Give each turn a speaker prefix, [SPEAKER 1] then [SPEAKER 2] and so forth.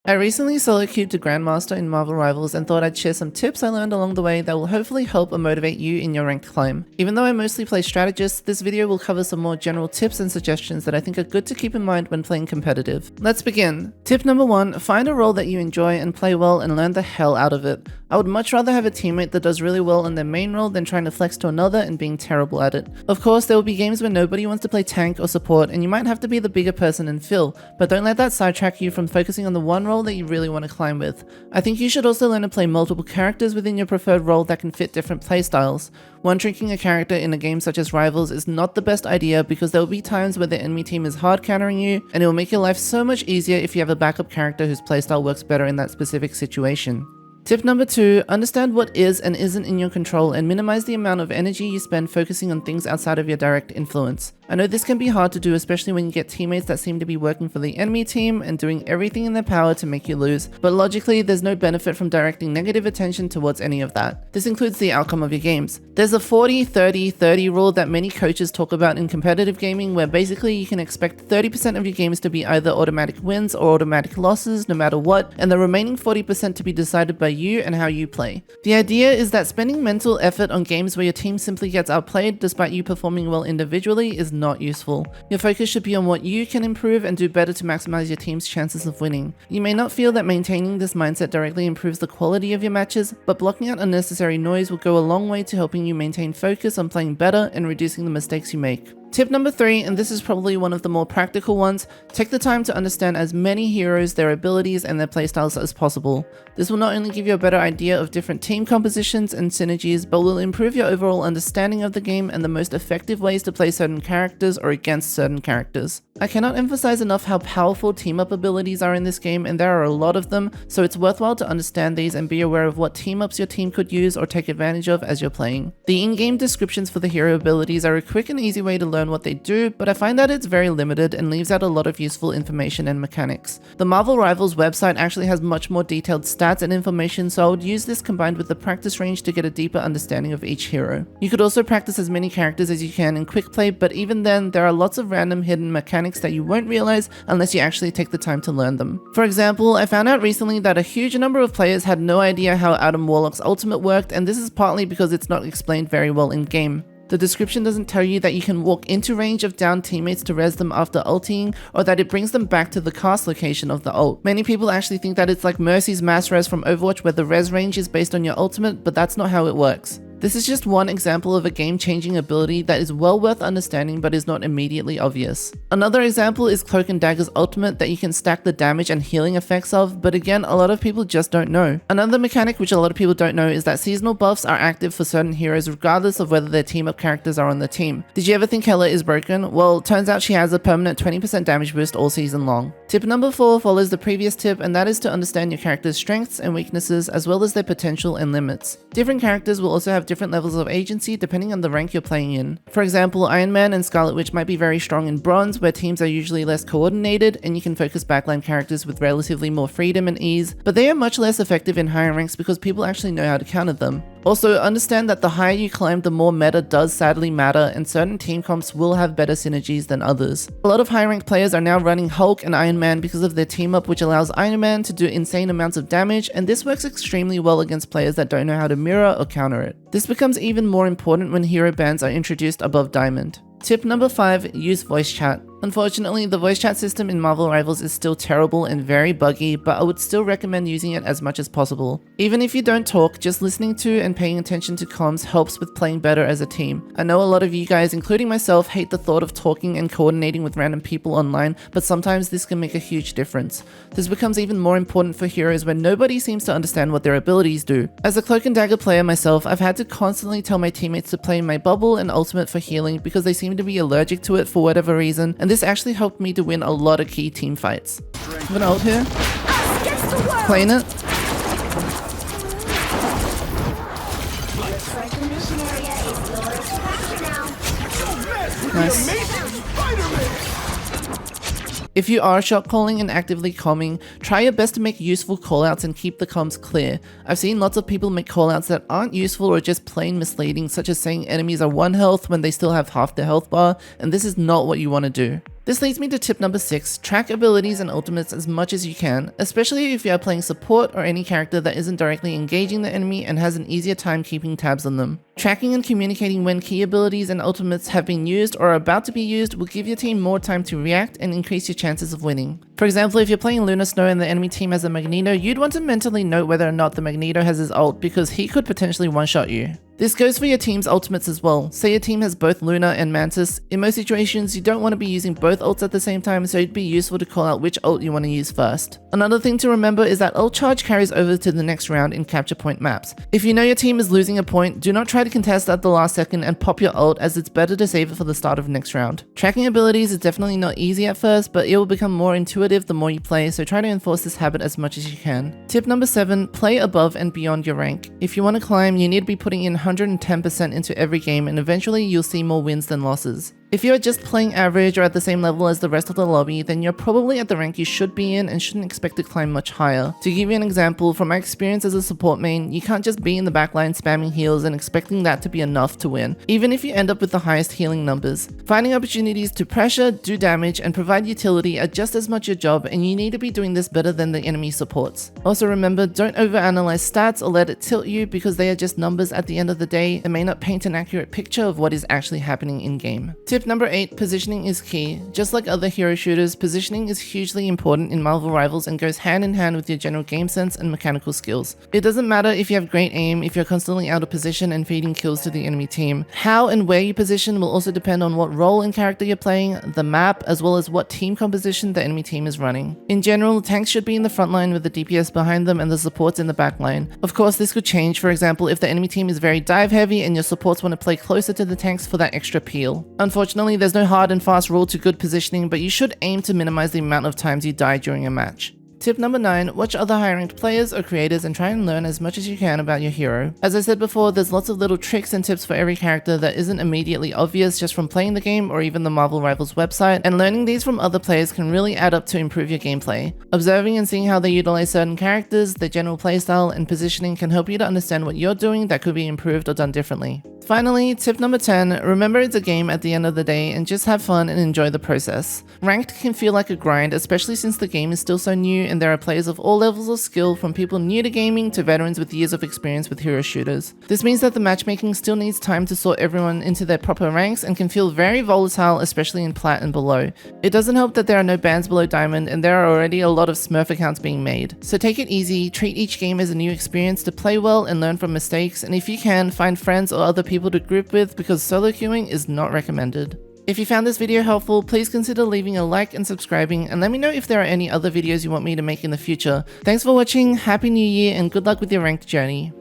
[SPEAKER 1] I recently solo queued to Grandmaster in Marvel Rivals and thought I'd share some tips I learned along the way that will hopefully help or motivate you in your ranked climb. Even though I mostly play strategist, this video will cover some more general tips and suggestions that I think are good to keep in mind when playing competitive. Let's begin. Tip number 1, find a role that you enjoy and play well and learn the hell out of it. I would much rather have a teammate that does really well in their main role than trying to flex to another and being terrible at it. Of course, there will be games where nobody wants to play tank or support and you might have to be the bigger person and fill, but don't let that sidetrack you from focusing on the one role that you really want to climb with. I think you should also learn to play multiple characters within your preferred role that can fit different playstyles. One-tricking a character in a game such as Rivals is not the best idea because there will be times where the enemy team is hard countering you, and it will make your life so much easier if you have a backup character whose playstyle works better in that specific situation. Tip number 2, understand what is and isn't in your control and minimize the amount of energy you spend focusing on things outside of your direct influence. I know this can be hard to do, especially when you get teammates that seem to be working for the enemy team and doing everything in their power to make you lose, but logically there's no benefit from directing negative attention towards any of that. This includes the outcome of your games. There's a 40-30-30 rule that many coaches talk about in competitive gaming where basically you can expect 30% of your games to be either automatic wins or automatic losses no matter what, and the remaining 40% to be decided by you and how you play. The idea is that spending mental effort on games where your team simply gets outplayed despite you performing well individually is not useful. Your focus should be on what you can improve and do better to maximize your team's chances of winning. You may not feel that maintaining this mindset directly improves the quality of your matches, but blocking out unnecessary noise will go a long way to helping you maintain focus on playing better and reducing the mistakes you make. Tip number 3, and this is probably one of the more practical ones, take the time to understand as many heroes, their abilities, and their playstyles as possible. This will not only give you a better idea of different team compositions and synergies, but will improve your overall understanding of the game and the most effective ways to play certain characters or against certain characters. I cannot emphasize enough how powerful team-up abilities are in this game, and there are a lot of them, so it's worthwhile to understand these and be aware of what team-ups your team could use or take advantage of as you're playing. The in-game descriptions for the hero abilities are a quick and easy way to learn what they do, but I find that it's very limited and leaves out a lot of useful information and mechanics. The Marvel Rivals website actually has much more detailed stats and information, so I would use this combined with the practice range to get a deeper understanding of each hero. You could also practice as many characters as you can in quick play, but even then, there are lots of random hidden mechanics that you won't realize unless you actually take the time to learn them. For example, I found out recently that a huge number of players had no idea how Adam Warlock's ultimate worked, and this is partly because it's not explained very well in game. The description doesn't tell you that you can walk into range of down teammates to res them after ulting, or that it brings them back to the cast location of the ult. Many people actually think that it's like Mercy's mass res from Overwatch where the res range is based on your ultimate, but that's not how it works. This is just one example of a game-changing ability that is well worth understanding but is not immediately obvious. Another example is Cloak and Dagger's ultimate that you can stack the damage and healing effects of, but again, a lot of people just don't know. Another mechanic which a lot of people don't know is that seasonal buffs are active for certain heroes regardless of whether their team-up characters are on the team. Did you ever think Hela is broken? Well, turns out she has a permanent 20% damage boost all season long. Tip number 4 follows the previous tip, and that is to understand your character's strengths and weaknesses as well as their potential and limits. Different characters will also have different levels of agency depending on the rank you're playing in. For example, Iron Man and Scarlet Witch might be very strong in Bronze, where teams are usually less coordinated and you can focus backline characters with relatively more freedom and ease, but they are much less effective in higher ranks because people actually know how to counter them. Also, understand that the higher you climb, the more meta does sadly matter, and certain team comps will have better synergies than others. A lot of high-ranked players are now running Hulk and Iron Man because of their team-up, which allows Iron Man to do insane amounts of damage, and this works extremely well against players that don't know how to mirror or counter it. This becomes even more important when hero bans are introduced above Diamond. Tip number 5, use voice chat. Unfortunately, the voice chat system in Marvel Rivals is still terrible and very buggy, but I would still recommend using it as much as possible. Even if you don't talk, just listening to and paying attention to comms helps with playing better as a team. I know a lot of you guys, including myself, hate the thought of talking and coordinating with random people online, but sometimes this can make a huge difference. This becomes even more important for heroes when nobody seems to understand what their abilities do. As a Cloak and Dagger player myself, I've had to constantly tell my teammates to play my bubble and ultimate for healing because they seem to be allergic to it for whatever reason, and this actually helped me to win a lot of key team fights. I have an ult here. Playing it. Nice. If you are shot calling and actively comming, try your best to make useful callouts and keep the comms clear. I've seen lots of people make callouts that aren't useful or just plain misleading, such as saying enemies are 1 health when they still have half their health bar, and this is not what you want to do. This leads me to tip number 6, track abilities and ultimates as much as you can, especially if you are playing support or any character that isn't directly engaging the enemy and has an easier time keeping tabs on them. Tracking and communicating when key abilities and ultimates have been used or are about to be used will give your team more time to react and increase your chances of winning. For example, if you're playing Lunar Snow and the enemy team has a Magneto, you'd want to mentally note whether or not the Magneto has his ult because he could potentially one-shot you. This goes for your team's ultimates as well. Say your team has both Luna and Mantis. In most situations, you don't want to be using both ults at the same time, so it'd be useful to call out which ult you want to use first. Another thing to remember is that ult charge carries over to the next round in capture point maps. If you know your team is losing a point, do not try to contest at the last second and pop your ult, as it's better to save it for the start of next round. Tracking abilities is definitely not easy at first, but it will become more intuitive the more you play, so try to enforce this habit as much as you can. Tip number 7, play above and beyond your rank. If you want to climb, you need to be putting in 110% into every game, and eventually you'll see more wins than losses. If you're just playing average or at the same level as the rest of the lobby, then you're probably at the rank you should be in and shouldn't expect to climb much higher. To give you an example, from my experience as a support main, you can't just be in the backline spamming heals and expecting that to be enough to win, even if you end up with the highest healing numbers. Finding opportunities to pressure, do damage, and provide utility are just as much your job, and you need to be doing this better than the enemy supports. Also remember, don't overanalyze stats or let it tilt you, because they are just numbers at the end of the day and may not paint an accurate picture of what is actually happening in game. Tip number 8, positioning is key. Just like other hero shooters, positioning is hugely important in Marvel Rivals and goes hand in hand with your general game sense and mechanical skills. It doesn't matter if you have great aim if you're constantly out of position and feeding kills to the enemy team. How and where you position will also depend on what role and character you're playing, the map, as well as what team composition the enemy team is running. In general, tanks should be in the front line with the DPS behind them and the supports in the back line. Of course, this could change. For example, if the enemy team is very dive heavy and your supports want to play closer to the tanks for that extra peel. Unfortunately, there's no hard and fast rule to good positioning, but you should aim to minimize the amount of times you die during a match. Tip number 9, watch other high-ranked players or creators and try and learn as much as you can about your hero. As I said before, there's lots of little tricks and tips for every character that isn't immediately obvious just from playing the game or even the Marvel Rivals website, and learning these from other players can really add up to improve your gameplay. Observing and seeing how they utilize certain characters, their general playstyle, and positioning can help you to understand what you're doing that could be improved or done differently. Finally, tip number 10, remember it's a game at the end of the day and just have fun and enjoy the process. Ranked can feel like a grind, especially since the game is still so new and there are players of all levels of skill, from people new to gaming to veterans with years of experience with hero shooters. This means that the matchmaking still needs time to sort everyone into their proper ranks and can feel very volatile, especially in plat and below. It doesn't help that there are no bans below diamond and there are already a lot of smurf accounts being made. So take it easy, treat each game as a new experience to play well and learn from mistakes, and if you can, find friends or other people to group with, because solo queuing is not recommended. If you found this video helpful, please consider leaving a like and subscribing, and let me know if there are any other videos you want me to make in the future. Thanks for watching, Happy New Year, and good luck with your ranked journey.